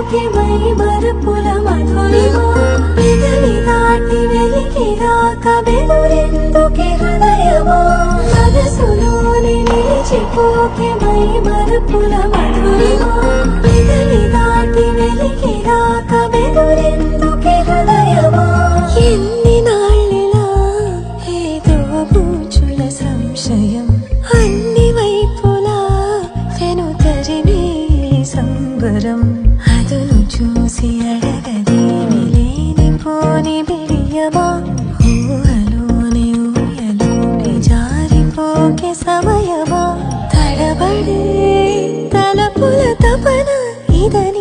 మర్చిపోకే my మరపుల Madhurima పెదవి దాటి వెలికి రాక బెదురెందుకే హృదయమా మనసులోనే నిలిచిపోకే మై మరపుల మధురిమా పెదవి దాటి వెలికి రాక బెదురెందుకే హృదయమా ఎన్ని నాళ్ళిలా ఏదో బూచుల సంశయం అన్ని వైపులా వెను తరిమే సంబరం అదును చూసి అడగదేమి లేనిపోని బిడియమా ఊహలోని ఊయలోకి జారిపోకే సమయమా తడబడే తలపుల తపన ఇదని